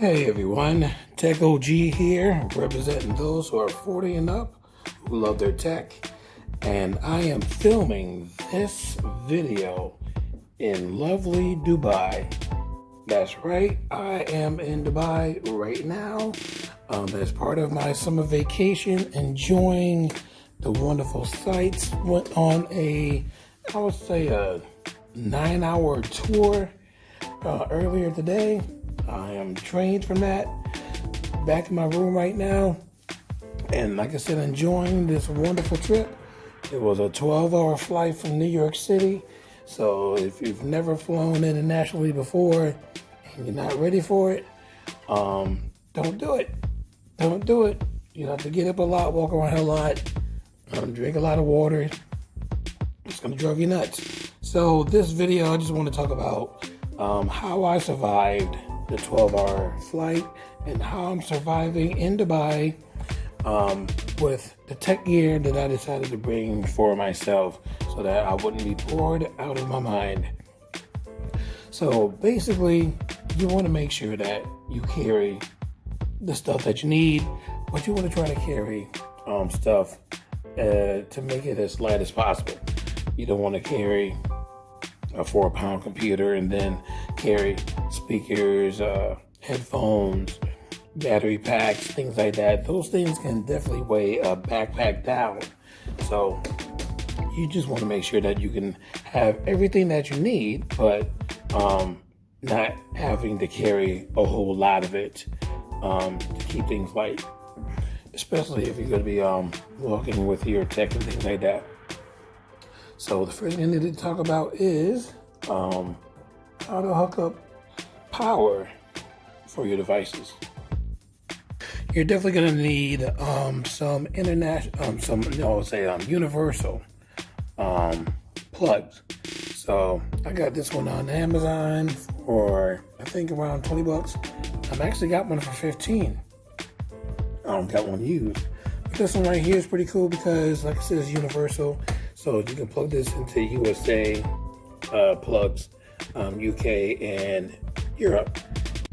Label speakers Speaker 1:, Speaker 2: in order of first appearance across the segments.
Speaker 1: Hey everyone, Tech OG here, representing those who are 40 and up, who love their tech, and I am filming this video in lovely Dubai. That's right, I am in Dubai right now as part of my summer vacation, enjoying the wonderful sights. Went on a 9-hour tour earlier today. I am drained from that. Back in my room right now. And like I said, enjoying this wonderful trip. It was a 12-hour flight from New York City. So if you've never flown internationally before and you're not ready for it, don't do it. Don't do it. You have to get up a lot, walk around a lot, drink a lot of water. It's going to drive you nuts. So this video, I just want to talk about how I survived the 12-hour flight and how I'm surviving in Dubai with the tech gear that I decided to bring for myself so that I wouldn't be bored out of my mind. So basically, you want to make sure that you carry the stuff that you need, but you want to try to carry stuff to make it as light as possible. You don't want to carry a 4-pound computer and then carry speakers, headphones, battery packs, things like that. Those things can definitely weigh a backpack down. So you just want to make sure that you can have everything that you need, but not having to carry a whole lot of it to keep things light, especially if you're going to be walking with your tech and things like that. So the first thing I need to talk about is how to hook up power for your devices. You're definitely going to need some universal plugs. So I got this one on Amazon for I think around $20. I've actually got one for 15. I got one used. But this one right here is pretty cool because, like I said, it's universal. So you can plug this into USA plugs, UK and Europe.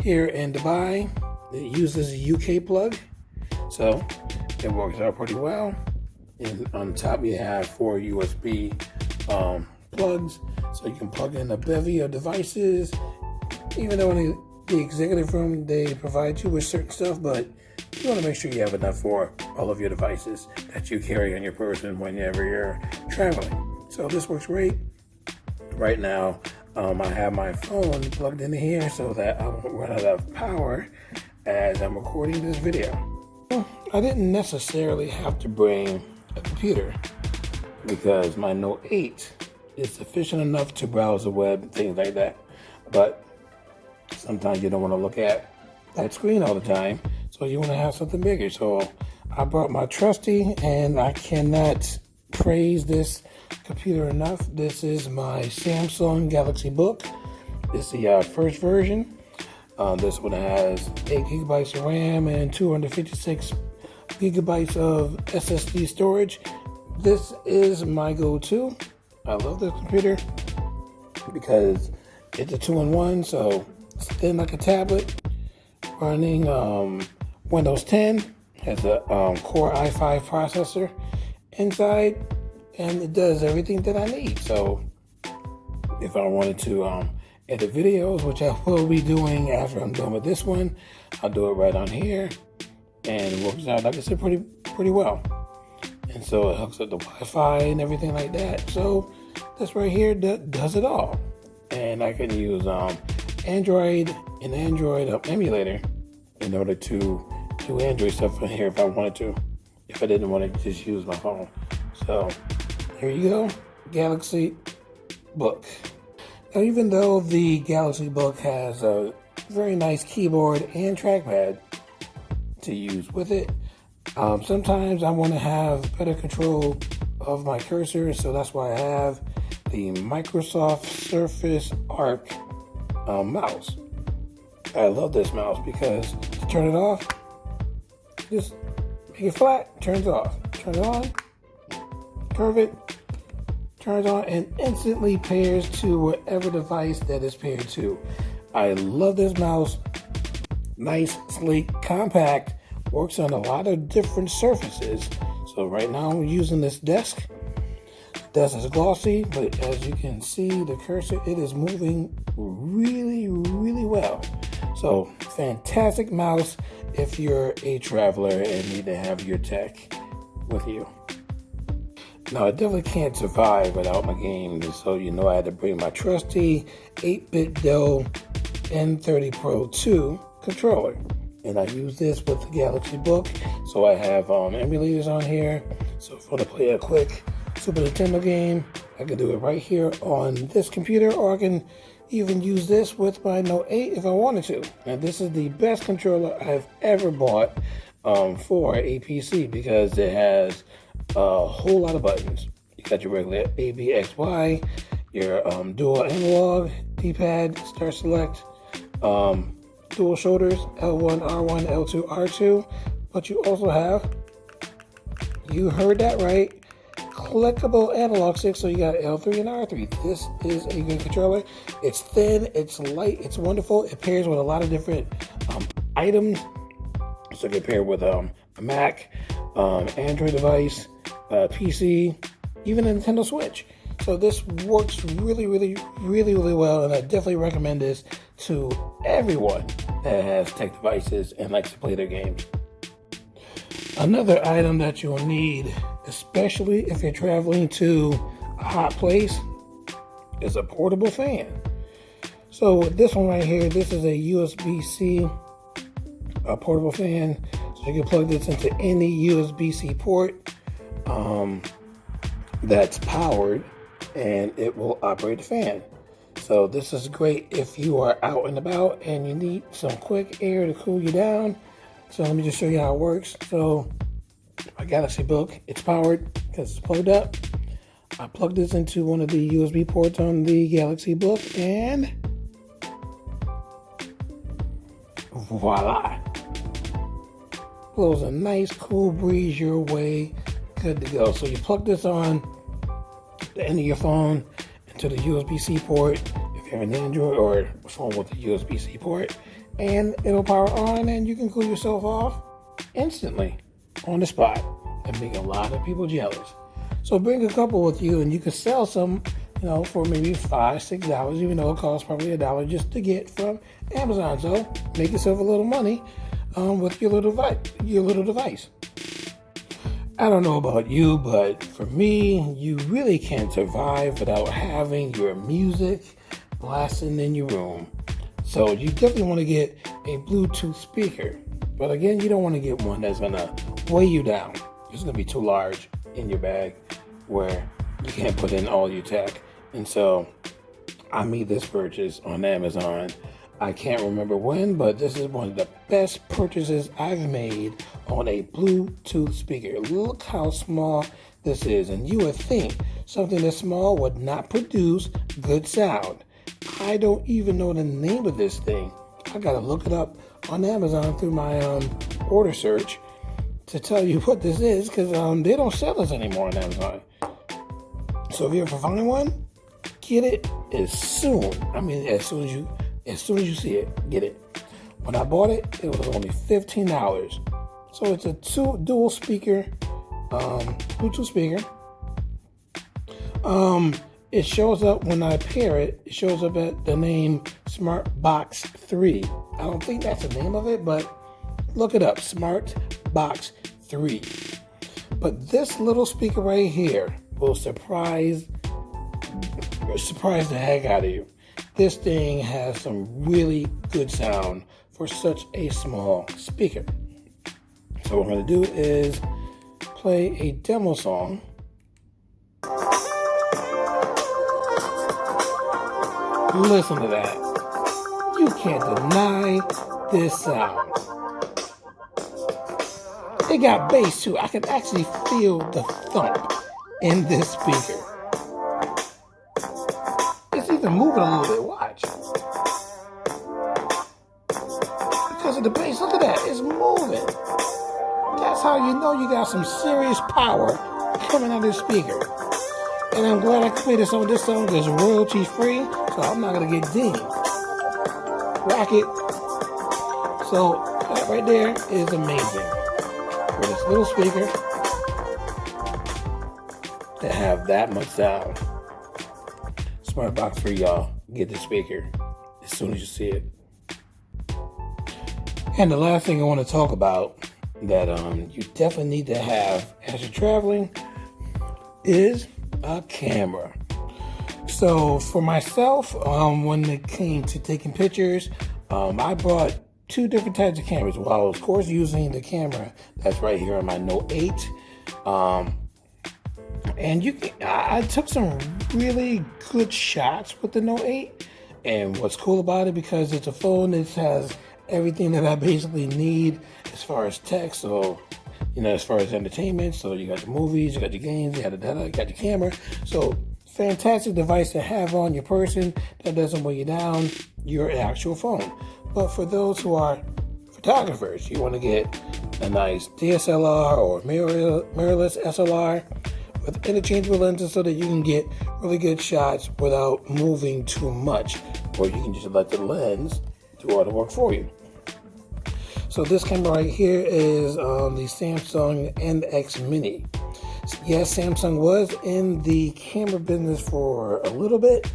Speaker 1: Here in Dubai, it uses a UK plug, so it works out pretty well. And on top you have 4 USB plugs, so you can plug in a bevy of devices. Even though in the executive room they provide you with certain stuff, but you want to make sure you have enough for all of your devices that you carry on your person whenever you're traveling. So this works great. Right now, I have my phone plugged into here so that I won't run out of power as I'm recording this video. I didn't necessarily have to bring a computer because my Note 8 is sufficient enough to browse the web and things like that. But sometimes you don't want to look at that screen all the time, so you want to have something bigger. So I brought my trusty, and I cannot praise this computer enough. This is my Samsung Galaxy Book. This is the first version. This one has 8 gigabytes of RAM and 256 gigabytes of SSD storage. This is my go-to. I love this computer because it's a 2-in-1, so it's thin like a tablet. Running Windows 10, has a Core i5 processor inside, and it does everything that I need. So if I wanted to edit videos, which I will be doing after I'm done with this one, I'll do it right on here, and it works out, like I said, pretty well. And so it hooks up the Wi-Fi and everything like that. So this right here does it all. And I can use Android emulator in order to do Android stuff from here if I wanted to, if I didn't want to just use my phone. So here you go, Galaxy Book. Now, even though the Galaxy Book has a very nice keyboard and trackpad to use with it, sometimes I want to have better control of my cursor, so that's why I have the Microsoft Surface Arc mouse. I love this mouse because to turn it off, just make it flat, turns off. Turn it on, curve it, turns on, and instantly pairs to whatever device that is paired to. I love this mouse Nice, sleek, compact, works on a lot of different surfaces. So right now I'm using this desk. The desk is glossy, but as you can see, the cursor, it is moving really, really well. So fantastic mouse if you're a traveler and need to have your tech with you. Now, I definitely can't survive without my games, so you know I had to bring my trusty 8-bit Dell N30 Pro 2 controller. And I use this with the Galaxy Book, so I have emulators on here. So if I want to play a quick Super Nintendo game, I can do it right here on this computer, or I can even use this with my Note 8 if I wanted to. Now, this is the best controller I've ever bought for a PC because it has a whole lot of buttons. You got your regular A, B, X, Y, your dual analog, D-pad, start select, dual shoulders, L1, R1, L2, R2, but you also have, you heard that right, clickable analog sticks, so you got L3 and R3. This is a good controller. It's thin, it's light, it's wonderful. It pairs with a lot of different items. So it can pair with a Mac, Android device, PC, even a Nintendo Switch. So this works really, really, really, really well, and I definitely recommend this to everyone that has tech devices and likes to play their games. Another item that you'll need, especially if you're traveling to a hot place, is a portable fan. So with this one right here, this is a USB-C portable fan. So you can plug this into any USB-C port that's powered, and it will operate the fan. So this is great if you are out and about and you need some quick air to cool you down. So let me just show you how it works. So my Galaxy Book, it's powered because it's plugged up. I plugged this into one of the USB ports on the Galaxy Book, and voila. Blows a nice cool breeze your way. Good to go. So you plug this on the end of your phone into the USB-C port if you're an Android or a phone with a USB-C port, and it'll power on, and you can cool yourself off instantly on the spot and make a lot of people jealous. So bring a couple with you, and you can sell some, for maybe $5-6, even though it costs probably $1 just to get from Amazon. So make yourself a little money with your little device. I don't know about you, but for me, you really can't survive without having your music blasting in your room. So you definitely want to get a Bluetooth speaker. But again, you don't want to get one that's going to weigh you down. It's going to be too large in your bag where you can't put in all your tech. And so I made this purchase on Amazon. I can't remember when, but this is one of the best purchases I've made on a Bluetooth speaker. Look how small this is. And you would think something this small would not produce good sound. I don't even know the name of this thing. I got to look it up on Amazon through my order search to tell you what this is, because they don't sell this anymore on Amazon. So if you ever find one, get it as soon as you see it, get it. When I bought it, it was only $15. So it's a dual speaker, Bluetooth speaker. It shows up when I pair it. It shows up at the name Smart Box 3. I don't think that's the name of it, but look it up, Smart Box 3. But this little speaker right here will surprise the heck out of you. This thing has some really good sound for such a small speaker. So what I'm going to do is play a demo song. Listen to that. You can't deny this sound. It got bass too. I can actually feel the thump in this speaker. It's even moving a little bit. Watch. Because of the bass, look at that. It's moving. That's how you know you got some serious power coming out of this speaker. And I'm glad I created some of this song because it's royalty free, so I'm not going to get dinged. Racket. So that right there is amazing. For this little speaker to have that much sound. Smart box for y'all. Get the speaker as soon as you see it. And the last thing I want to talk about that you definitely need to have as you're traveling is a camera. So for myself, when it came to taking pictures, I brought two different types of cameras. Well, I was, of course, using the camera that's right here on my Note 8. And I took some really good shots with the Note 8. And what's cool about it, because it's a phone that has everything that I basically need as far as tech. So, as far as entertainment. So you got your movies, you got your games, you got your camera. So fantastic device to have on your person that doesn't weigh you down, your actual phone. But for those who are photographers, you want to get a nice DSLR or mirrorless SLR with interchangeable lenses so that you can get really good shots without moving too much. Or you can just let the lens do all the work for you. So this camera right here is the Samsung NX Mini. Yes, Samsung was in the camera business for a little bit.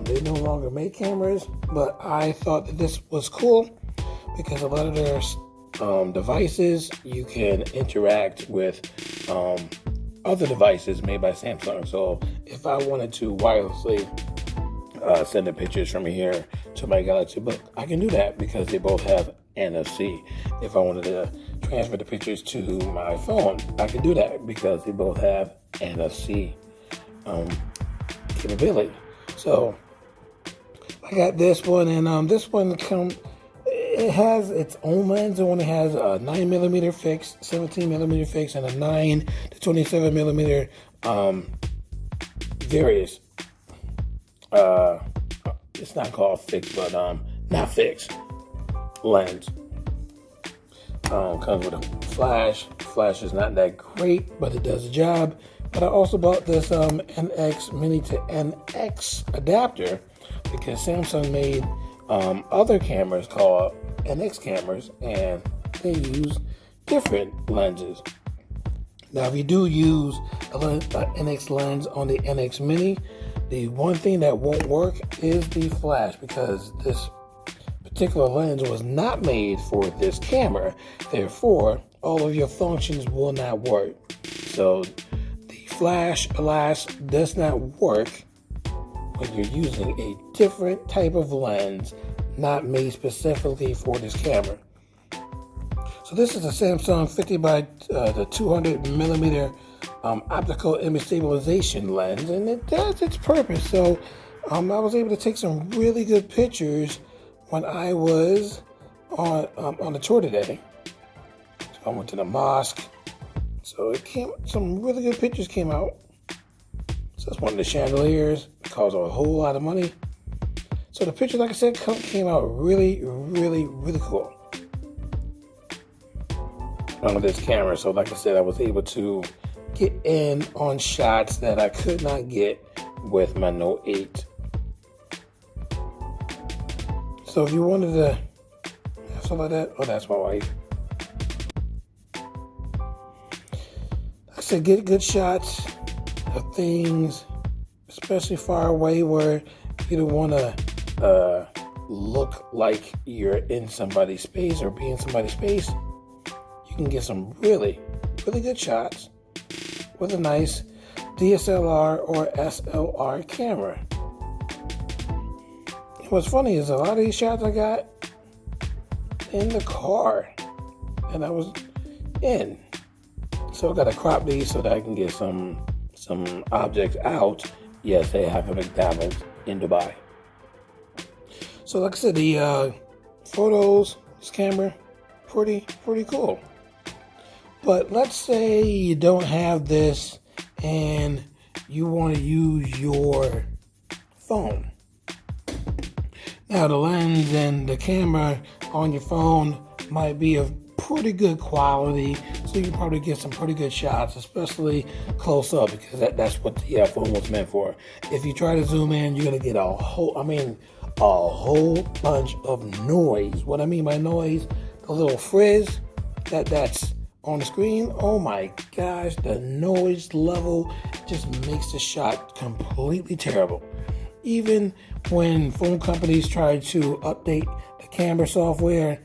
Speaker 1: They no longer make cameras, but I thought that this was cool because a lot of their devices you can interact with other devices made by Samsung. So if I wanted to wirelessly send the pictures from here to my Galaxy Book, I can do that because they both have NFC. If I wanted to transfer the pictures to my phone, I can do that because they both have NFC capability. So I got this one, and this one it has its own lens. It only has a 9mm fixed, 17mm fixed, and a 9 to 27mm various. It's not called fixed, but not fixed lens. Comes with a flash. Flash is not that great, but it does the job. But I also bought this NX Mini to NX adapter because Samsung made other cameras called NX cameras, and they use different lenses. Now, if you do use a NX lens on the NX Mini, the one thing that won't work is the flash, because this particular lens was not made for this camera. Therefore, all of your functions will not work. So the flash, alas, does not work when you're using a different type of lens not made specifically for this camera. So this is a Samsung 50 by the 200mm optical image stabilization lens, and it does its purpose. So I was able to take some really good pictures when I was on a tour today. So I went to the mosque. So some really good pictures came out. So that's one of the chandeliers. It cost a whole lot of money. So the pictures, like I said, came out really, really, really cool on this camera. So like I said, I was able to get in on shots that I could not get with my Note 8. So if you wanted to have something like that, oh, that's my wife. Like I said, get good shots of things, especially far away where you don't want to look like you're in somebody's space or be in somebody's space. You can get some really, really good shots with a nice DSLR or SLR camera. What's funny is a lot of these shots I got in the car, and I was in. So I got to crop these so that I can get some objects out. Yes, they have a McDonald's in Dubai. So like I said, the photos, this camera, pretty cool. But let's say you don't have this and you want to use your phone. Now the lens and the camera on your phone might be of pretty good quality, so you can probably get some pretty good shots, especially close up, because that's what the phone was meant for. If you try to zoom in, you're gonna get a whole bunch of noise. What I mean by noise, the little frizz that's on the screen, oh my gosh, the noise level just makes the shot completely terrible. Even when phone companies try to update the camera software,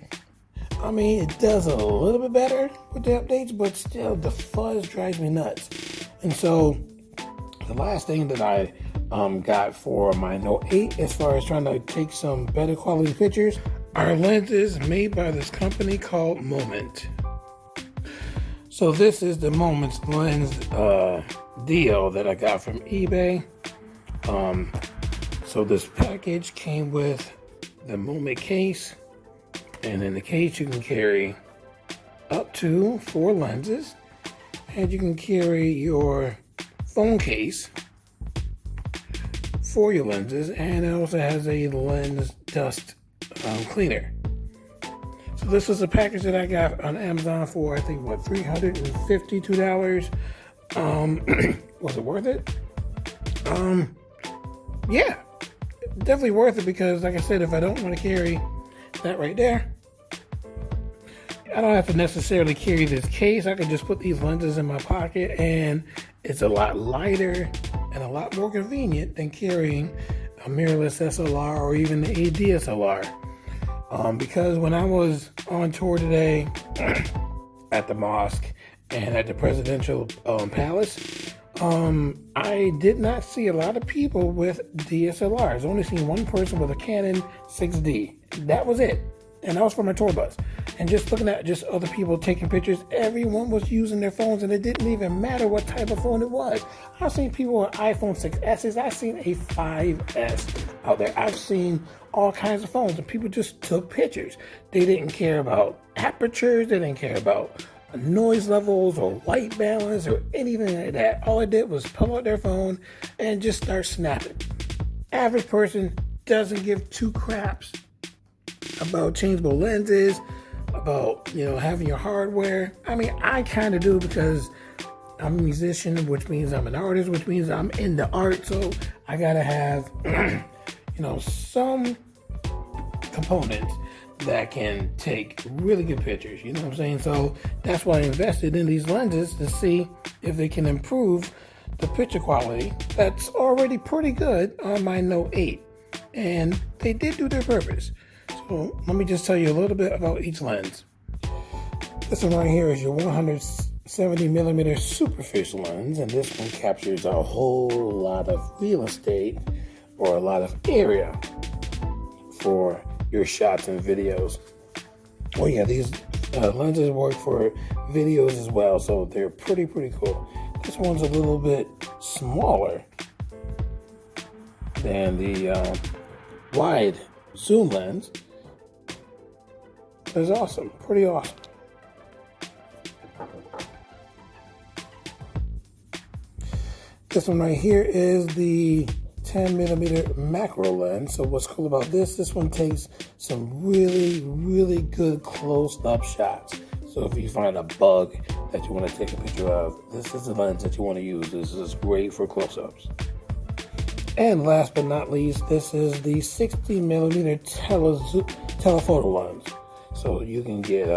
Speaker 1: I mean, it does a little bit better with the updates, but still the fuzz drives me nuts. And so the last thing that I got for my Note 8 as far as trying to take some better quality pictures are lenses made by this company called Moment. So this is the Moment's lens deal that I got from eBay. So this package came with the Moment case, and in the case you can carry up to 4 lenses, and you can carry your phone case for your lenses, and it also has a lens dust cleaner. So this was a package that I got on Amazon for, I think, what, $352. Was it worth it? Yeah, definitely worth it, because like I said, if I don't want to carry that right there, I don't have to necessarily carry this case. I can just put these lenses in my pocket, and it's a lot lighter and a lot more convenient than carrying a mirrorless SLR or even the ADSLR. Because when I was on tour today at the mosque and at the presidential palace, I did not see a lot of people with DSLRs. I only seen one person with a Canon 6D. That was it. And that was for my tour bus. And just looking at just other people taking pictures, everyone was using their phones, and it didn't even matter what type of phone it was. I've seen people with iPhone 6Ss. I've seen a 5S out there. I've seen all kinds of phones, and people just took pictures. They didn't care about apertures. They didn't care about noise levels or white balance or anything like that. All I did was pull out their phone and just start snapping. Average person doesn't give two craps about changeable lenses, about, having your hardware. I mean, I kind of do, because I'm a musician, which means I'm an artist, which means I'm into art. So I gotta have, some components that can take really good pictures. You know what I'm saying? So that's why I invested in these lenses, to see if they can improve the picture quality that's already pretty good on my Note 8. And they did do their purpose. So let me just tell you a little bit about each lens. This one right here is your 170 millimeter superfish lens, and this one captures a whole lot of real estate, or a lot of area, for your shots and videos. Oh yeah, these lenses work for videos as well, so they're pretty cool. This one's a little bit smaller than the wide zoom lens. It's awesome, pretty awesome. This one right here is the 10 millimeter macro lens. So what's cool about this one takes some really good close-up shots. So if you find a bug that you want to take a picture of, this is the lens that you want to use. This is great for close-ups. And last but not least, this is the 60 millimeter telephoto lens. So you can get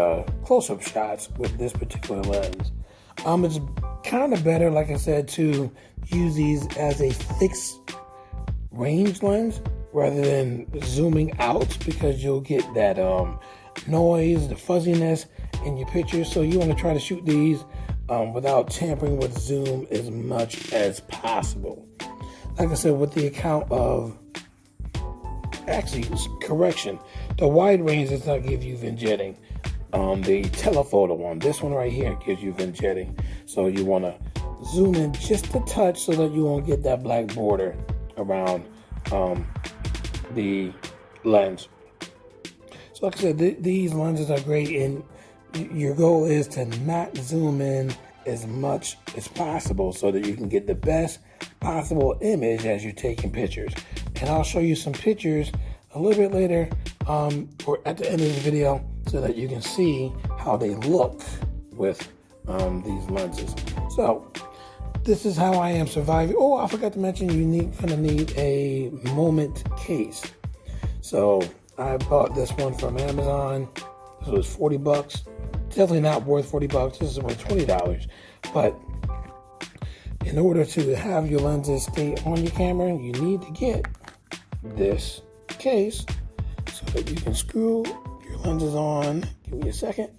Speaker 1: close-up shots with this particular lens. It's kind of better, like I said, to use these as a fixed range lens rather than zooming out, because you'll get that noise, the fuzziness in your pictures. So you want to try to shoot these without tampering with zoom as much as possible. Like I said, with the account of, the wide range does not give you vignetting. The telephoto one, this one right here, gives you vignetting. So you want to zoom in just a touch so that you won't get that black border around the lens. So like I said, these lenses are great, and your goal is to not zoom in as much as possible so that you can get the best possible image as you're taking pictures. And I'll show you some pictures a little bit later, or at the end of the video, so that you can see how they look with these lenses. So this is how I am surviving. Oh, I forgot to mention, you're gonna need a Moment case. So I bought this one from Amazon. This was 40 bucks. Definitely not worth 40 bucks. This is worth $20. But in order to have your lenses stay on your camera, you need to get this case so that you can screw your lenses on. Give me a second.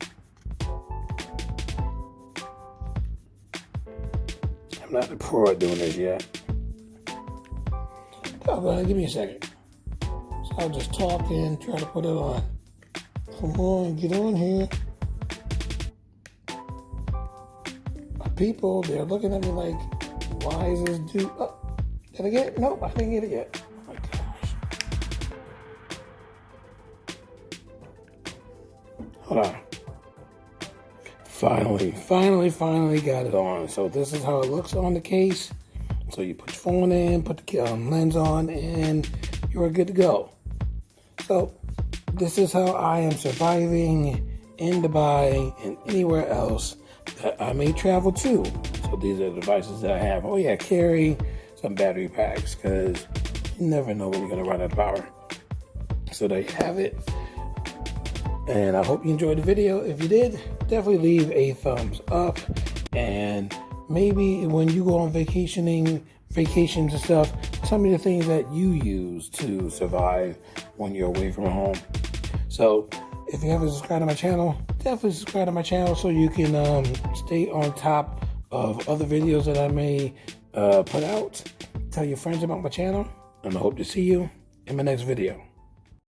Speaker 1: I'm not the pro at doing this yet. Oh, give me a second. So I'll just talk and try to put it on. Come on, get on here. My people, they're looking at me like, why is this dude? Oh, did I get it? Nope, I didn't get it yet. Oh my gosh. Hold on. Finally got it on. So this is how it looks on the case. So you put your phone in, put the lens on, and you're good to go. So this is how I am surviving in Dubai and anywhere else that I may travel to. So these are the devices that I have. Oh yeah, carry some battery packs because you never know when you're going to run out of power. So there you have it. And I hope you enjoyed the video. If you did, definitely leave a thumbs up. And maybe when you go on vacations and stuff, tell me the things that you use to survive when you're away from home. So if you haven't subscribed to my channel, definitely subscribe to my channel so you can stay on top of other videos that I may put out. Tell your friends about my channel, and I hope to see you in my next video.